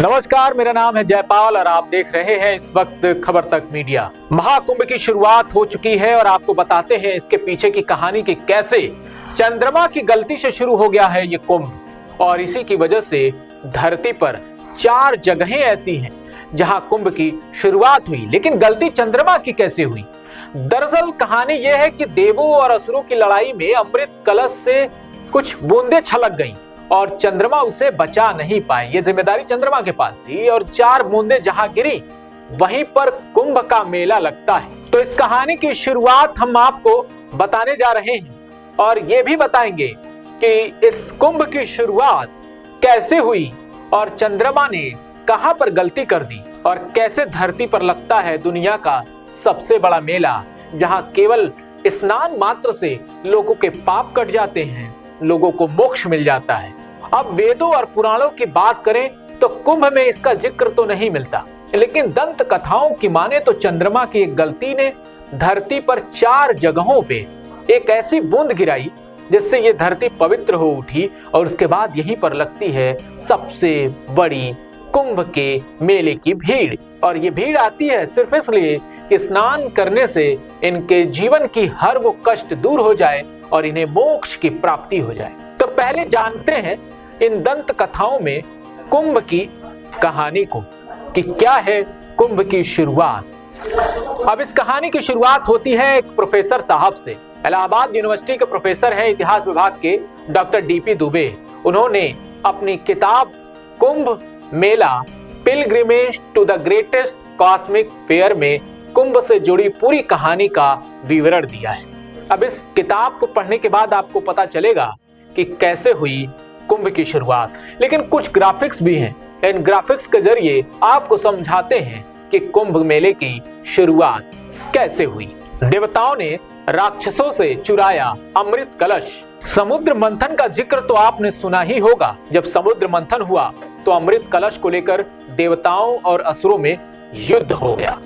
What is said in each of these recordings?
नमस्कार, मेरा नाम है जयपाल और आप देख रहे हैं इस वक्त खबर तक मीडिया। महाकुंभ की शुरुआत हो चुकी है और आपको बताते हैं इसके पीछे की कहानी कि कैसे चंद्रमा की गलती से शुरू हो गया है ये कुंभ और इसी की वजह से धरती पर 4 जगहें ऐसी हैं जहां कुंभ की शुरुआत हुई। लेकिन गलती चंद्रमा की कैसे हुई? दरअसल कहानी यह है कि देवों और असुरों की लड़ाई में अमृत कलश से कुछ बूंदें छलक गईं और चंद्रमा उसे बचा नहीं पाए। ये जिम्मेदारी चंद्रमा के पास थी और 4 बूंदें जहां गिरी वहीं पर कुंभ का मेला लगता है। तो इस कहानी की शुरुआत हम आपको बताने जा रहे हैं और ये भी बताएंगे कि इस कुंभ की शुरुआत कैसे हुई और चंद्रमा ने कहां पर गलती कर दी और कैसे धरती पर लगता है दुनिया का सबसे बड़ा मेला, जहां केवल स्नान मात्र से लोगों के पाप कट जाते हैं, लोगों को मोक्ष मिल जाता है। अब वेदों और पुराणों की बात करें तो कुंभ में इसका जिक्र तो नहीं मिलता, लेकिन दंत कथाओं की माने तो चंद्रमा की एक गलती ने धरती पर 4 जगहों पे एक ऐसी बूंद गिराई जिससे ये धरती पवित्र हो उठी और उसके बाद यहीं पर लगती है सबसे बड़ी कुंभ के मेले की भीड़। और ये भीड़ आती है सिर्फ इसलिए कि स्नान करने से इनके जीवन की हर वो कष्ट दूर हो जाए और इन्हें मोक्ष की प्राप्ति हो जाए। तो पहले जानते हैं इन दंत कथाओं में कुंभ की कहानी को कि क्या है कुंभ की शुरुआत। अब इस कहानी की शुरुआत होती है एक प्रोफेसर साहब से। इलाहाबाद यूनिवर्सिटी के प्रोफेसर हैं इतिहास विभाग के डॉक्टर डीपी दुबे। उन्होंने अपनी किताब Kumbh Mela pilgrimage to the greatest cosmic fair में कुंभ से जुड़ी पूरी कहानी का विवरण दिया है। अब इस किताब को पढ़ने के बाद आपको पता चलेगा कि कैसे हुई कुंभ की शुरुआत। लेकिन कुछ ग्राफिक्स भी हैं, इन ग्राफिक्स के जरिए आपको समझाते हैं कि कुंभ मेले की शुरुआत कैसे हुई। देवताओं ने राक्षसों से चुराया अमृत कलश। समुद्र मंथन का जिक्र तो आपने सुना ही होगा। जब समुद्र मंथन हुआ तो अमृत कलश को लेकर देवताओं और असुरों में युद्ध हो गया।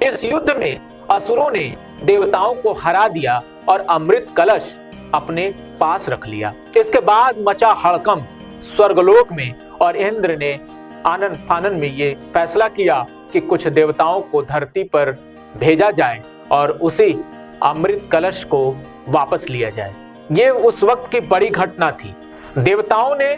इस युद्ध में असुरों ने देवताओं को हरा दिया और अमृत कलश अपने पास रख लिया। इसके बाद मचा हड़कंप स्वर्गलोक में और इंद्र ने आनन फानन में ये फैसला किया कि कुछ देवताओं को धरती पर भेजा जाए और उसी अमृत कलश को वापस लिया जाए। ये उस वक्त की बड़ी घटना थी। देवताओं ने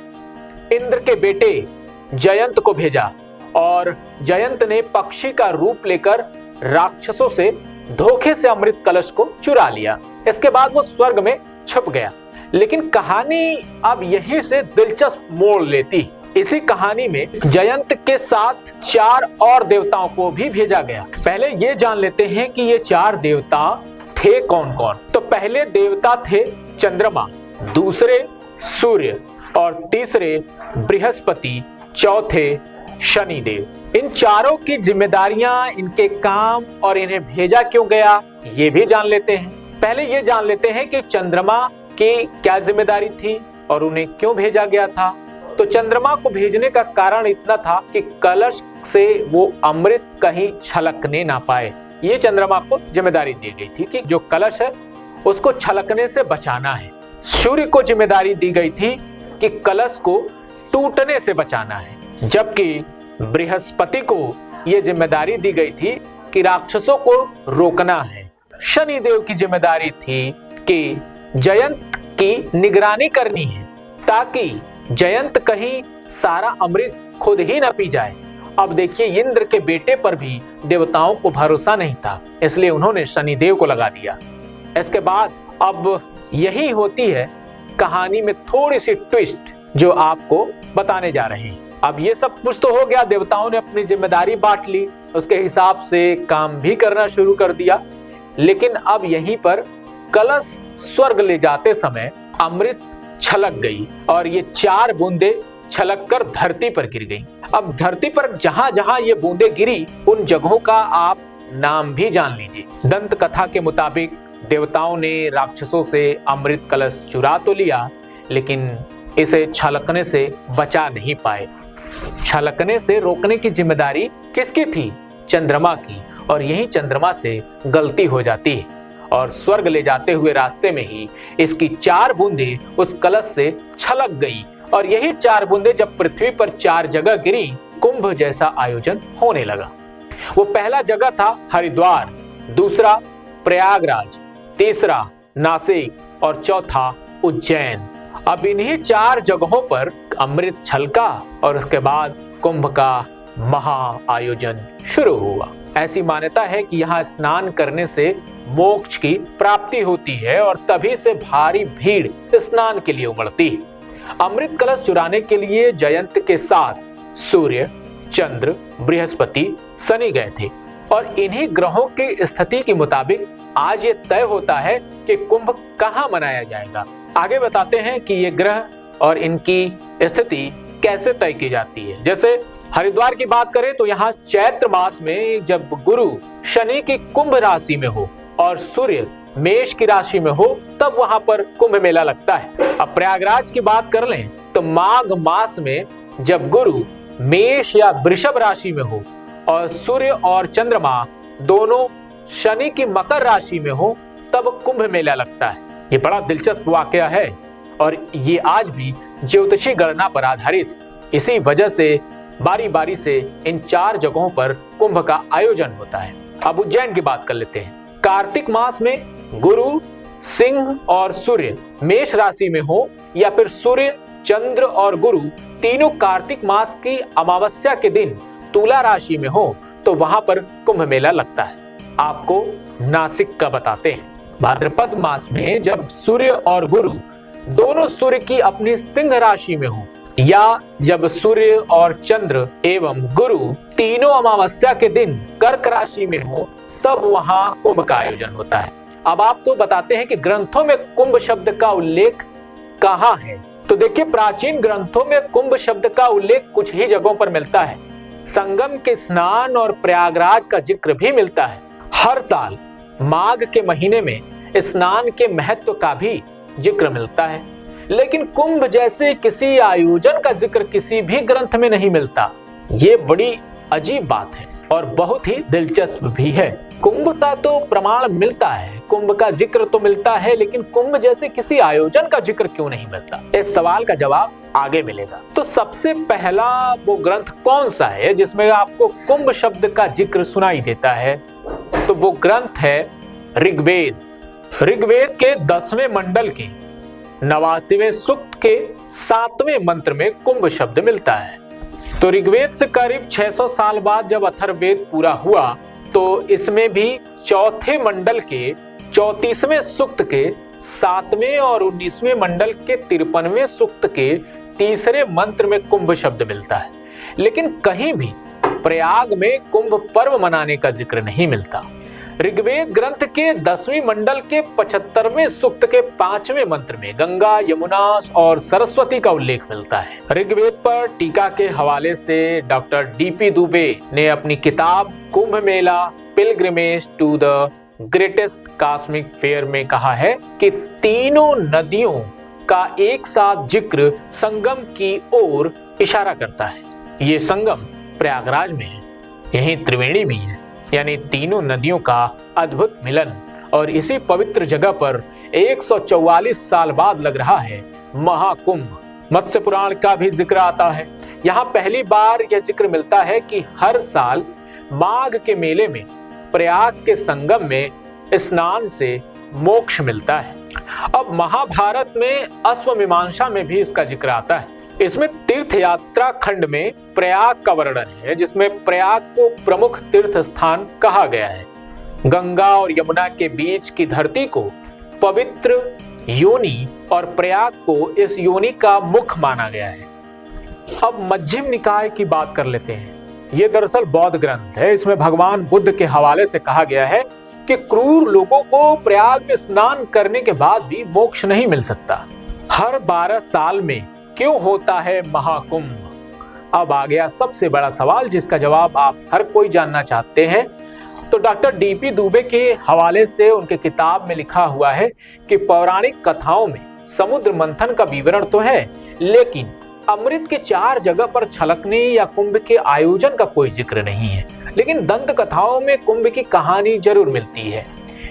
इंद्र के बेटे जयंत को भेजा और जयंत ने पक्षी का रूप लेकर राक्षसों से धोखे से अमृत कलश को चुरा लिया। इसके बाद वो स्वर्ग में छुप गया। लेकिन कहानी अब यहीं से दिलचस्प मोड़ लेती। इसी कहानी में जयंत के साथ 4 और देवताओं को भी भेजा गया। पहले ये जान लेते हैं कि ये 4 देवता थे कौन कौन। तो पहले देवता थे चंद्रमा, दूसरे सूर्य और तीसरे बृहस्पति, चौथे शनिदेव। इन चारों की जिम्मेदारियां, इनके काम और इन्हें भेजा क्यों गया ये भी जान लेते हैं। पहले ये जान लेते हैं कि चंद्रमा की क्या जिम्मेदारी थी और उन्हें क्यों भेजा गया था। तो चंद्रमा को भेजने का कारण इतना था कि कलश से वो अमृत कहीं छलकने ना पाए। ये चंद्रमा को जिम्मेदारी दी गई थी कि जो कलश है उसको छलकने से बचाना है। सूर्य को जिम्मेदारी दी गई थी कि कलश को टूटने से बचाना है, जबकि बृहस्पति को यह जिम्मेदारी दी गई थी कि राक्षसों को रोकना है। शनिदेव की जिम्मेदारी थी कि जयंत की निगरानी करनी है ताकि जयंत कहीं सारा अमृत खुद ही न पी जाए। अब देखिए, इंद्र के बेटे पर भी देवताओं को भरोसा नहीं था, इसलिए उन्होंने शनिदेव को लगा दिया। इसके बाद अब यही होती है कहानी में थोड़ी सी ट्विस्ट जो आपको बताने जा रहे हैं। अब ये सब कुछ तो हो गया, देवताओं ने अपनी जिम्मेदारी बांट ली, उसके हिसाब से काम भी करना शुरू कर दिया। लेकिन अब यहीं पर कलश स्वर्ग ले जाते समय अमृत छलक गई और ये 4 बूंदें छलक कर धरती पर गिर गई। अब धरती पर जहां जहां ये बूंदें गिरी उन जगहों का आप नाम भी जान लीजिए। दंत कथा के मुताबिक देवताओं ने राक्षसों से अमृत कलश चुरा तो लिया, लेकिन इसे छलकने से बचा नहीं पाए। छलकने से रोकने की जिम्मेदारी किसकी थी? चंद्रमा की। और यही चंद्रमा से गलती हो जाती है और स्वर्ग ले जाते हुए रास्ते में ही इसकी 4 बूंदें उस कलश से छलक गई और यही 4 बूंदें जब पृथ्वी पर 4 जगह गिरी, कुंभ जैसा आयोजन होने लगा। वो पहला जगह था हरिद्वार, दूसरा प्रयागराज, तीसरा नासिक और चौथा उज्जैन। अब इन्हीं 4 जगहों पर अमृत छलका और उसके बाद कुंभ का महा आयोजन शुरू हुआ। ऐसी मान्यता है कि यहाँ स्नान करने से मोक्ष की प्राप्ति होती है और तभी से भारी भीड़ स्नान के लिए उमड़ती है। अमृत कलश चुराने के लिए जयंत के साथ सूर्य, चंद्र, बृहस्पति, शनि गए थे और इन्हीं ग्रहों की स्थिति के मुताबिक आज ये तय होता है कि कुंभ कहाँ मनाया जाएगा। आगे बताते हैं कि ये ग्रह और इनकी स्थिति कैसे तय की जाती है। जैसे हरिद्वार की बात करें तो यहाँ चैत्र मास में जब गुरु शनि की कुंभ राशि में हो और सूर्य मेष की राशि में हो तब वहां पर कुंभ मेला लगता है। अब प्रयागराज की बात कर लें तो माघ मास में जब गुरु मेष या वृषभ राशि में हो और सूर्य और चंद्रमा दोनों शनि की मकर राशि में हो तब कुंभ मेला लगता है। ये बड़ा दिलचस्प वाकया है और ये आज भी ज्योतिषी गणना पर आधारित। इसी वजह से बारी बारी से इन 4 जगहों पर कुंभ का आयोजन होता है। अब उज्जैन की बात कर लेते हैं। कार्तिक मास में गुरु, सिंह और सूर्य मेष राशि में हो या फिर सूर्य, चंद्र और गुरु तीनों कार्तिक मास की अमावस्या के दिन तुला राशि में हो तो वहां पर कुंभ मेला लगता है। आपको नासिक का बताते हैं। भाद्रपद मास में जब सूर्य और गुरु दोनों सूर्य की अपनी सिंह राशि में हो या जब सूर्य और चंद्र एवं गुरु तीनों अमावस्या के दिन कर्क राशि में हो तब वहां कुंभ का आयोजन होता है। अब आपको बताते हैं कि ग्रंथों में कुंभ शब्द का उल्लेख कहाँ है। तो देखिए, प्राचीन ग्रंथों में कुंभ शब्द का उल्लेख कुछ ही जगहों पर मिलता है। संगम के स्नान और प्रयागराज का जिक्र भी मिलता है। हर साल माघ के महीने में स्नान के महत्व का भी जिक्र मिलता है, लेकिन कुंभ जैसे किसी आयोजन का जिक्र किसी भी ग्रंथ में नहीं मिलता। ये बड़ी अजीब बात है और बहुत ही दिलचस्प भी है। कुंभ का तो प्रमाण मिलता है, कुंभ का जिक्र तो मिलता है, लेकिन कुंभ जैसे किसी आयोजन का जिक्र क्यों नहीं मिलता? इस सवाल का जवाब आगे मिलेगा। तो सबसे पहला वो ग्रंथ कौन सा है जिसमें आपको कुंभ शब्द का जिक्र सुनाई देता है? तो वो ग्रंथ है ऋग्वेद। ऋग्वेद के 10वें मंडल के 89वें सूक्त के 7वें मंत्र में कुंभ शब्द मिलता है। तो ऋग्वेद से करीब 600 साल बाद जब अथर्ववेद पूरा हुआ तो इसमें भी चौथे मंडल के 34वें सूक्त के 7वें और 19वें मंडल के 53वें सूक्त के 3रे मंत्र में कुंभ शब्द मिलता है, लेकिन कहीं भी प्रयाग में कुंभ पर्व मनाने का जिक्र नहीं मिलता। ऋग्वेद ग्रंथ के 10वीं मंडल के 75वें सूक्त के 5वें मंत्र में गंगा, यमुना और सरस्वती का उल्लेख मिलता है। ऋग्वेद पर टीका के हवाले से डॉक्टर डीपी दुबे ने अपनी किताब Kumbh Mela pilgrimage to the greatest cosmic fair में कहा है कि तीनों नदियों का एक साथ जिक्र संगम की ओर इशारा करता है। ये संगम प्रयागराज में है, यहीं त्रिवेणी भी है, यानी तीनों नदियों का अद्भुत मिलन। और इसी पवित्र जगह पर 144 साल बाद लग रहा है महाकुंभ। मत्स्य पुराण का भी जिक्र आता है। यहाँ पहली बार यह जिक्र मिलता है कि हर साल माघ के मेले में प्रयाग के संगम में स्नान से मोक्ष मिलता है। अब महाभारत में अश्वमीमांसा में भी इसका जिक्र आता है। इसमें तीर्थ यात्रा खंड में प्रयाग का वर्णन है, जिसमें प्रयाग को प्रमुख तीर्थ स्थान कहा गया है। गंगा और यमुना के बीच की धरती को पवित्र योनि और प्रयाग को इस योनि का मुख माना गया है। अब मध्यम निकाय की बात कर लेते हैं। ये दरअसल बौद्ध ग्रंथ है। इसमें भगवान बुद्ध के हवाले से कहा गया है कि क्रूर लोगों को प्रयाग में स्नान करने के बाद भी मोक्ष नहीं मिल सकता। हर 12 साल में क्यों होता है महाकुंभ? अब आ गया सबसे बड़ा सवाल, जिसका जवाब आप हर कोई जानना चाहते हैं। तो डॉक्टर डीपी दुबे के हवाले से उनके किताब में लिखा हुआ है कि पौराणिक कथाओं में समुद्र मंथन का विवरण तो है, लेकिन अमृत के 4 जगह पर छलकने या कुंभ के आयोजन का कोई जिक्र नहीं है। लेकिन दंत कथाओं में कुंभ की कहानी जरूर मिलती है।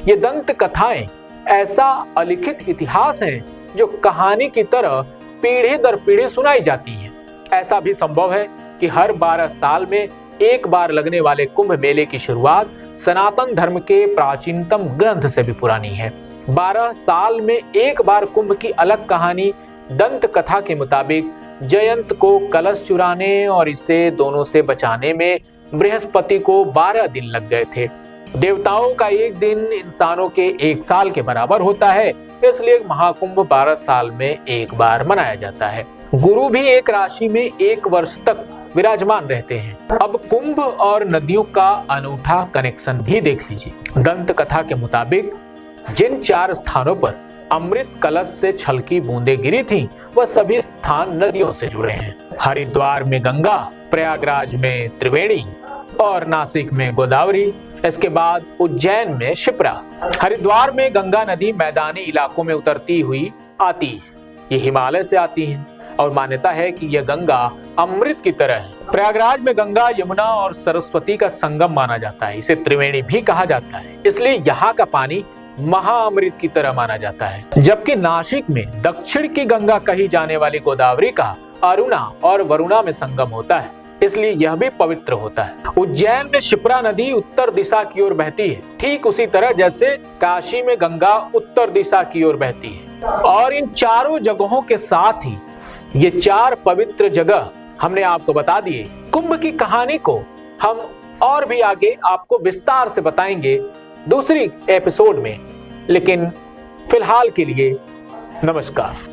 ये दंत कथाएं ऐसा अलिखित इतिहास है जो कहानी की तरह पीढ़ी दर पीढ़ी सुनाई जाती हैं। ऐसा भी संभव है कि हर 12 साल में एक बार लगने वाले कुंभ मेले की शुरुआत सनातन धर्म के प्राचीनतम ग्रंथ से भी पुरानी है। 12 साल में एक बार कुंभ की अलग कहानी दंत कथा के मुताबिक जयंत को कलश चुराने और इसे दोनों से बचाने में बृहस्पति को 12 दिन लग गए थे। देवताओं का एक दिन इंसानों के एक साल के बराबर होता है, इसलिए महाकुंभ 12 साल में एक बार मनाया जाता है। गुरु भी एक राशि में एक वर्ष तक विराजमान रहते हैं। अब कुंभ और नदियों का अनूठा कनेक्शन भी देख लीजिए। दंत कथा के मुताबिक जिन 4 स्थानों पर अमृत कलश से छलकी बूंदें गिरी थीं, वह सभी स्थान नदियों से जुड़े हैं। हरिद्वार में गंगा, प्रयागराज में त्रिवेणी और नासिक में गोदावरी। इसके बाद उज्जैन में शिप्रा। हरिद्वार में गंगा नदी मैदानी इलाकों में उतरती हुई आती है। ये हिमालय से आती है और मान्यता है कि यह गंगा अमृत की तरह है। प्रयागराज में गंगा, यमुना और सरस्वती का संगम माना जाता है। इसे त्रिवेणी भी कहा जाता है, इसलिए यहाँ का पानी महाअमृत की तरह माना जाता है। जबकि नासिक में दक्षिण की गंगा कही जाने वाली गोदावरी का अरुणा और वरुणा में संगम होता है, इसलिए यह भी पवित्र होता है। उज्जैन में शिप्रा नदी उत्तर दिशा की ओर बहती है, ठीक उसी तरह जैसे काशी में गंगा उत्तर दिशा की ओर बहती है। और इन चारों जगहों के साथ ही ये 4 पवित्र जगह हमने आपको बता दिए। कुंभ की कहानी को हम और भी आगे आपको विस्तार से बताएंगे दूसरी एपिसोड में, लेकिन फिलहाल के लिए नमस्कार।